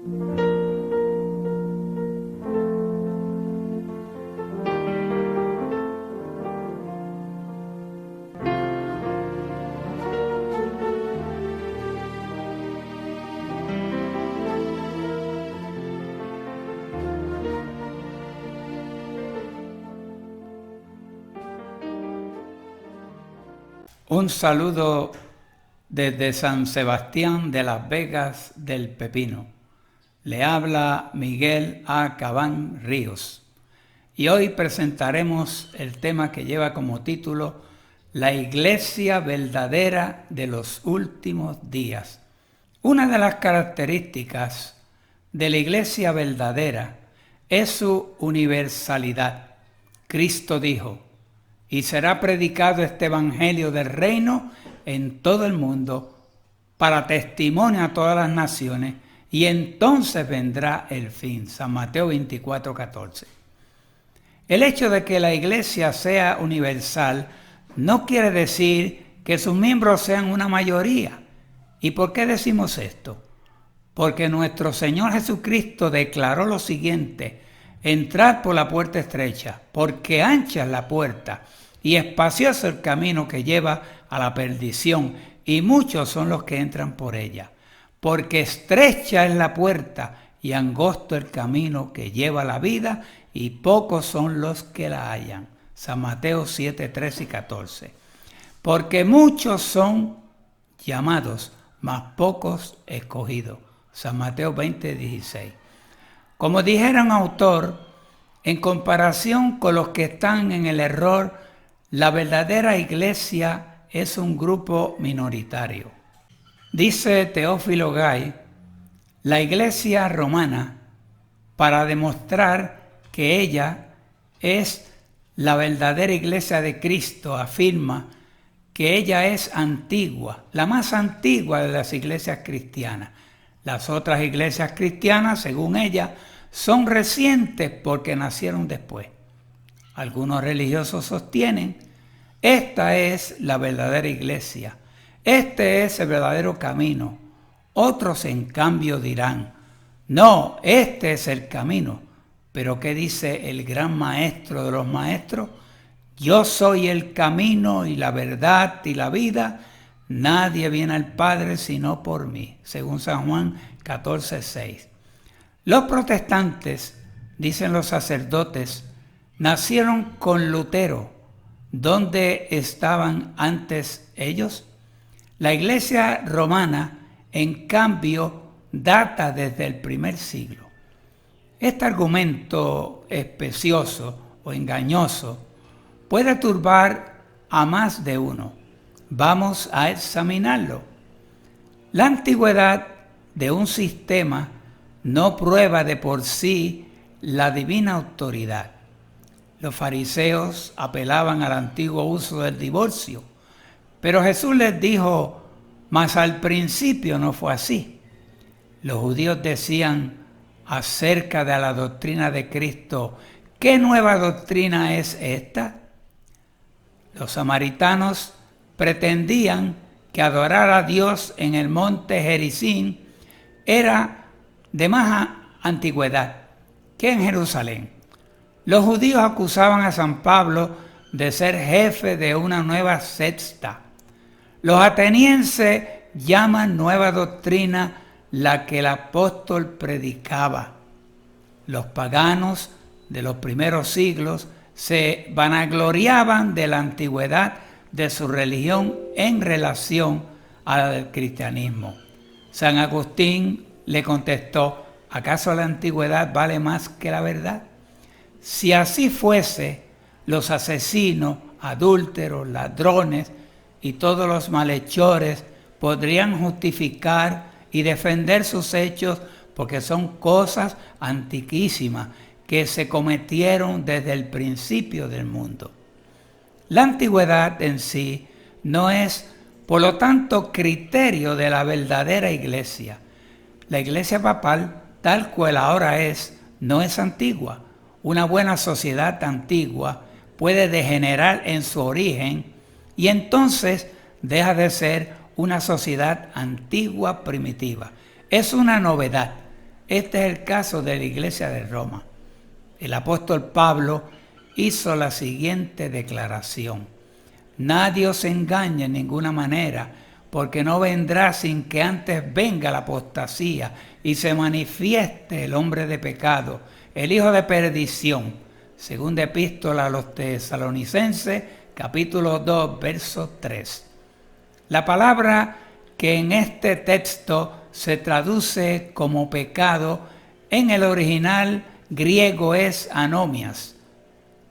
Un saludo desde San Sebastián de Las Vegas del Pepino. Le habla Miguel A. Cabán Ríos. Y hoy presentaremos el tema que lleva como título La Iglesia Verdadera de los Últimos Días. Una de las características de la Iglesia verdadera es su universalidad. Cristo dijo: y será predicado este evangelio del reino en todo el mundo para testimonio a todas las naciones, y entonces vendrá el fin. San Mateo 24:14. El hecho de que la iglesia sea universal no quiere decir que sus miembros sean una mayoría. ¿Y por qué decimos esto? Porque nuestro Señor Jesucristo declaró lo siguiente: entrad por la puerta estrecha, porque ancha es la puerta y espacioso el camino que lleva a la perdición, y muchos son los que entran por ella. Porque estrecha es la puerta y angosto el camino que lleva a la vida, y pocos son los que la hallan. San Mateo 7, 13 y 14. Porque muchos son llamados, mas pocos escogidos. San Mateo 20, 16. Como dijera un autor, en comparación con los que están en el error, la verdadera iglesia es un grupo minoritario. Dice Teófilo Gay, la iglesia romana, para demostrar que ella es la verdadera iglesia de Cristo, afirma que ella es antigua, la más antigua de las iglesias cristianas. Las otras iglesias cristianas, según ella, son recientes porque nacieron después. Algunos religiosos sostienen: esta es la verdadera iglesia, este es el verdadero camino. Otros, en cambio, dirán: no, este es el camino. Pero ¿qué dice el gran maestro de los maestros? Yo soy el camino y la verdad y la vida. Nadie viene al Padre sino por mí. Según San Juan 14:6. Los protestantes, dicen los sacerdotes, nacieron con Lutero. ¿Dónde estaban antes ellos? La iglesia romana, en cambio, data desde el primer siglo. Este argumento especioso o engañoso puede turbar a más de uno. Vamos a examinarlo. La antigüedad de un sistema no prueba de por sí la divina autoridad. Los fariseos apelaban al antiguo uso del divorcio, pero Jesús les dijo: mas al principio no fue así. Los judíos decían acerca de la doctrina de Cristo: ¿qué nueva doctrina es esta? Los samaritanos pretendían que adorar a Dios en el monte Gerizim era de más antigüedad que en Jerusalén. Los judíos acusaban a San Pablo de ser jefe de una nueva secta. Los atenienses llaman nueva doctrina la que el apóstol predicaba. Los paganos de los primeros siglos se vanagloriaban de la antigüedad de su religión en relación a la del cristianismo. San Agustín le contestó: ¿acaso la antigüedad vale más que la verdad? Si así fuese, los asesinos, adúlteros, ladrones y todos los malhechores podrían justificar y defender sus hechos porque son cosas antiquísimas que se cometieron desde el principio del mundo. La antigüedad en sí no es, por lo tanto, criterio de la verdadera iglesia. La iglesia papal, tal cual ahora es, no es antigua. Una buena sociedad antigua puede degenerar en su origen y entonces deja de ser una sociedad antigua primitiva. Es una novedad. Este es el caso de la iglesia de Roma. El apóstol Pablo hizo la siguiente declaración: nadie os engañe en ninguna manera, porque no vendrá sin que antes venga la apostasía y se manifieste el hombre de pecado, el hijo de perdición. Segunda epístola a los Tesalonicenses, capítulo 2, verso 3. La palabra que en este texto se traduce como pecado en el original griego es anomias.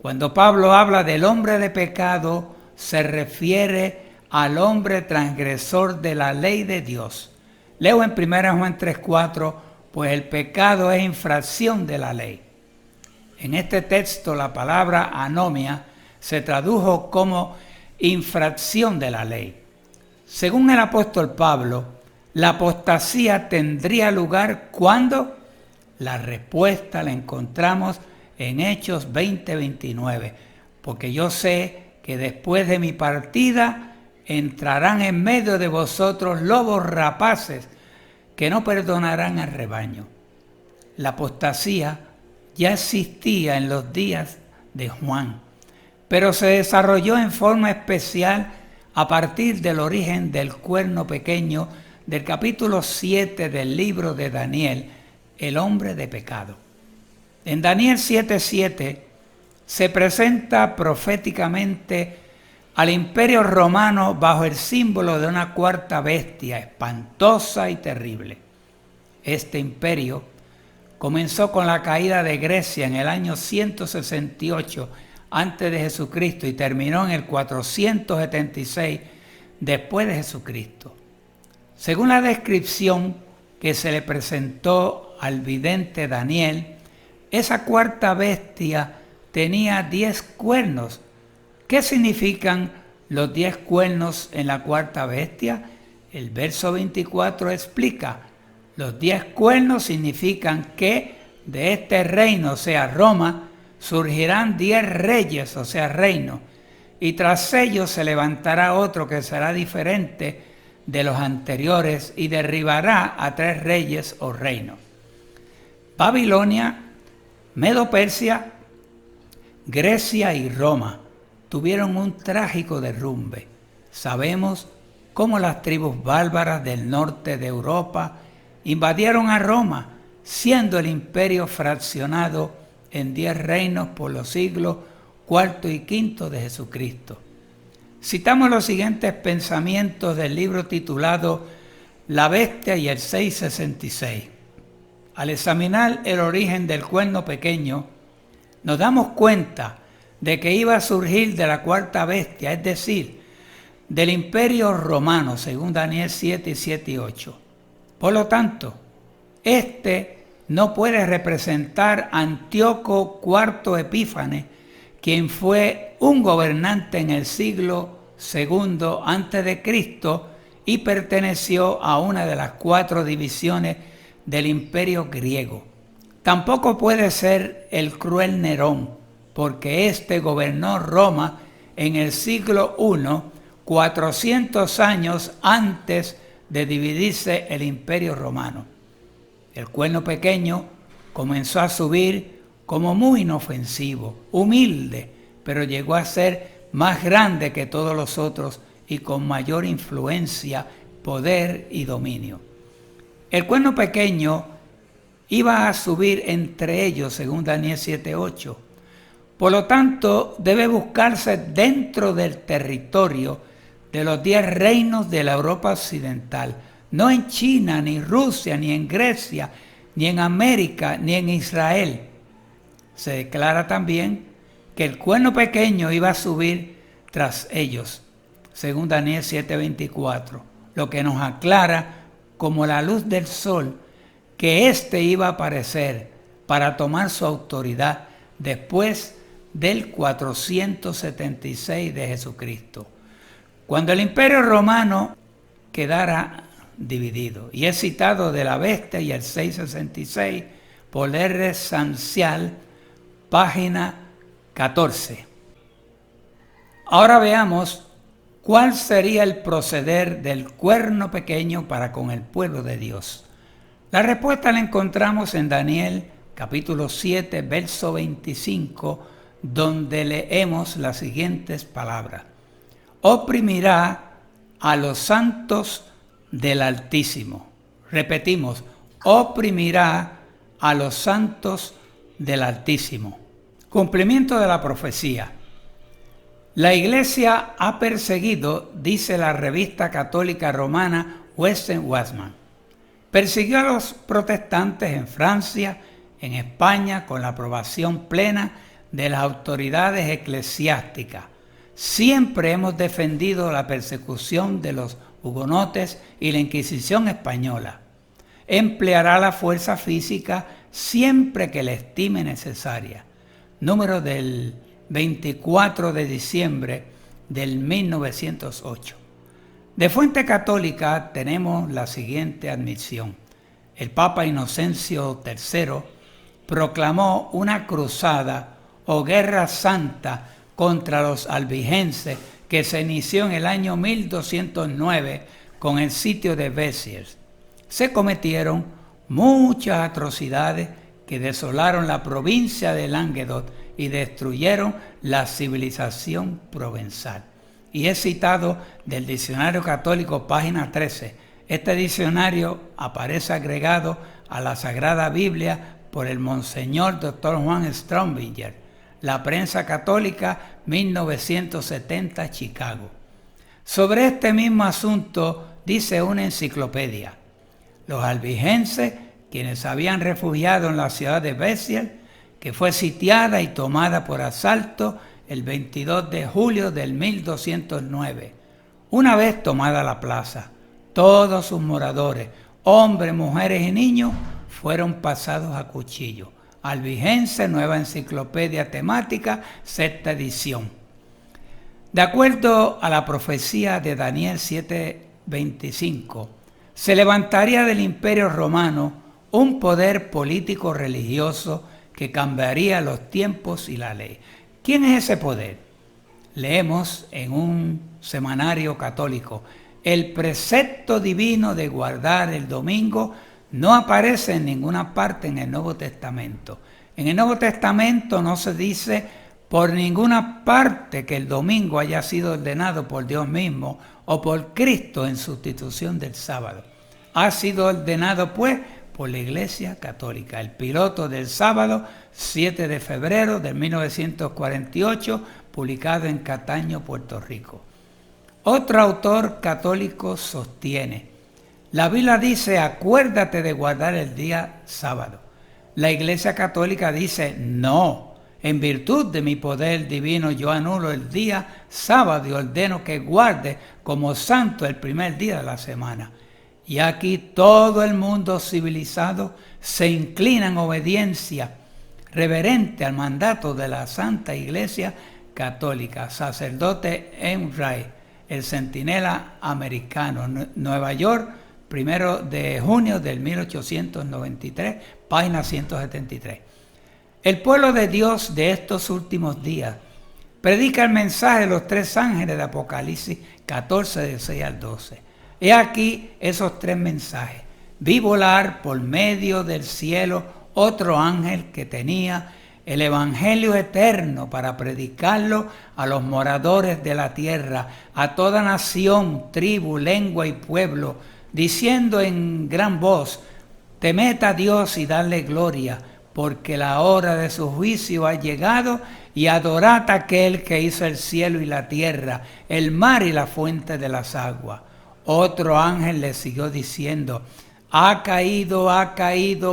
Cuando Pablo habla del hombre de pecado, se refiere al hombre transgresor de la ley de Dios. Leo en 1 Juan 3:4, pues el pecado es infracción de la ley. En este texto la palabra anomia se tradujo como infracción de la ley. Según el apóstol Pablo, la apostasía tendría lugar cuando la respuesta la encontramos en Hechos 20:29, porque yo sé que después de mi partida entrarán en medio de vosotros lobos rapaces que no perdonarán al rebaño. La apostasía ya existía en los días de Juan, pero se desarrolló en forma especial a partir del origen del cuerno pequeño del capítulo 7 del libro de Daniel, el hombre de pecado. En Daniel 7:7 se presenta proféticamente al imperio romano bajo el símbolo de una cuarta bestia espantosa y terrible. Este imperio comenzó con la caída de Grecia en el año 168 antes de Jesucristo y terminó en el 476 después de Jesucristo. Según la descripción que se le presentó al vidente Daniel, esa cuarta bestia tenía 10 cuernos. ¿Qué significan los 10 cuernos en la cuarta bestia? El verso 24 explica: los 10 cuernos significan que de este reino, o sea Roma, surgirán 10 reyes, o sea reinos, y tras ellos se levantará otro que será diferente de los anteriores y derribará a 3 reyes o reinos. Babilonia, Medo-Persia, Grecia y Roma tuvieron un trágico derrumbe. Sabemos cómo las tribus bárbaras del norte de Europa invadieron a Roma, siendo el imperio fraccionado en 10 reinos por los siglos IV y V de Jesucristo. Citamos los siguientes pensamientos del libro titulado La Bestia y el 666. Al examinar el origen del cuerno pequeño, nos damos cuenta de que iba a surgir de la cuarta bestia, es decir, del imperio romano, según Daniel 7, 7 y 8. Por lo tanto, este no puede representar a Antíoco IV Epífanes, quien fue un gobernante en el siglo II antes de Cristo y perteneció a una de las 4 divisiones del imperio griego. Tampoco puede ser el cruel Nerón, porque éste gobernó Roma en el siglo I, 400 años antes de dividirse el imperio romano. El cuerno pequeño comenzó a subir como muy inofensivo, humilde, pero llegó a ser más grande que todos los otros y con mayor influencia, poder y dominio. El cuerno pequeño iba a subir entre ellos, según Daniel 7:8. Por lo tanto, debe buscarse dentro del territorio de los 10 reinos de la Europa occidental, no en China, ni Rusia, ni en Grecia, ni en América, ni en Israel. Se declara también que el cuerno pequeño iba a subir tras ellos, según Daniel 7:24, lo que nos aclara como la luz del sol que éste iba a aparecer para tomar su autoridad después del 476 de Jesucristo, cuando el imperio romano quedara dividido. Y es citado de la bestia y el 666 por R. Sancial, página 14. Ahora veamos cuál sería el proceder del cuerno pequeño para con el pueblo de Dios. La respuesta la encontramos en Daniel capítulo 7, verso 25, donde leemos las siguientes palabras. Oprimirá a los santos del Altísimo. Repetimos, oprimirá a los santos del Altísimo. Cumplimiento de la profecía. La Iglesia ha perseguido, dice la revista católica romana Western Watchman. Persiguió a los protestantes en Francia, en España, con la aprobación plena de las autoridades eclesiásticas. Siempre hemos defendido la persecución de los hugonotes y la Inquisición española. Empleará la fuerza física siempre que le estime necesaria. Número del 24 de diciembre del 1908. De fuente católica tenemos la siguiente admisión. El Papa Inocencio III proclamó una cruzada o guerra santa contra los albigenses que se inició en el año 1209 con el sitio de Béziers. Se cometieron muchas atrocidades que desolaron la provincia de Languedoc y destruyeron la civilización provenzal. Y es citado del Diccionario Católico, página 13. Este diccionario aparece agregado a la Sagrada Biblia por el Monseñor Dr. Juan Strombinger. La Prensa Católica, 1970, Chicago. Sobre este mismo asunto dice una enciclopedia. Los albigenses, quienes habían refugiado en la ciudad de Béziers, que fue sitiada y tomada por asalto el 22 de julio del 1209. Una vez tomada la plaza, todos sus moradores, hombres, mujeres y niños, fueron pasados a cuchillo. Albigense, Nueva Enciclopedia Temática, sexta edición. De acuerdo a la profecía de Daniel 7:25, se levantaría del Imperio Romano un poder político religioso que cambiaría los tiempos y la ley. ¿Quién es ese poder? Leemos en un semanario católico: el precepto divino de guardar el domingo no aparece en ninguna parte en el Nuevo Testamento. En el Nuevo Testamento no se dice por ninguna parte que el domingo haya sido ordenado por Dios mismo o por Cristo en sustitución del sábado. Ha sido ordenado pues por la Iglesia Católica. El piloto del sábado, 7 de febrero de 1948, publicado en Cataño, Puerto Rico. Otro autor católico sostiene: la Biblia dice, acuérdate de guardar el día sábado. La Iglesia Católica dice, no, en virtud de mi poder divino yo anulo el día sábado y ordeno que guarde como santo el primer día de la semana. Y aquí todo el mundo civilizado se inclina en obediencia reverente al mandato de la Santa Iglesia Católica. Sacerdote Enright, el Centinela Americano, Nueva York, 1 de junio del 1893, página 173. El pueblo de Dios de estos últimos días predica el mensaje de los tres ángeles de Apocalipsis 14, de 6 al 12. He aquí esos tres mensajes. Vi volar por medio del cielo otro ángel que tenía el evangelio eterno para predicarlo a los moradores de la tierra, a toda nación, tribu, lengua y pueblo, diciendo en gran voz: temed a Dios y dadle gloria, porque la hora de su juicio ha llegado, y adorad a aquel que hizo el cielo y la tierra, el mar y la fuente de las aguas. Otro ángel le siguió diciendo: ha caído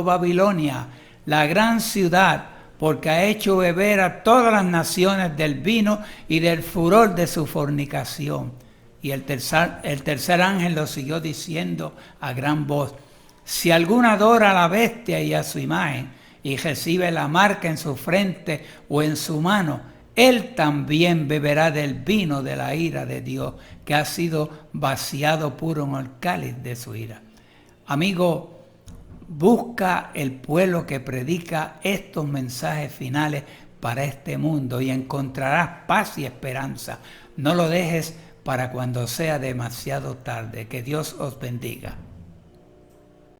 Babilonia, la gran ciudad, porque ha hecho beber a todas las naciones del vino y del furor de su fornicación. Y el tercer ángel lo siguió diciendo a gran voz: si alguno adora a la bestia y a su imagen, y recibe la marca en su frente o en su mano, él también beberá del vino de la ira de Dios, que ha sido vaciado puro en el cáliz de su ira. Amigo, busca el pueblo que predica estos mensajes finales para este mundo y encontrarás paz y esperanza. No lo dejes para cuando sea demasiado tarde. Que Dios os bendiga.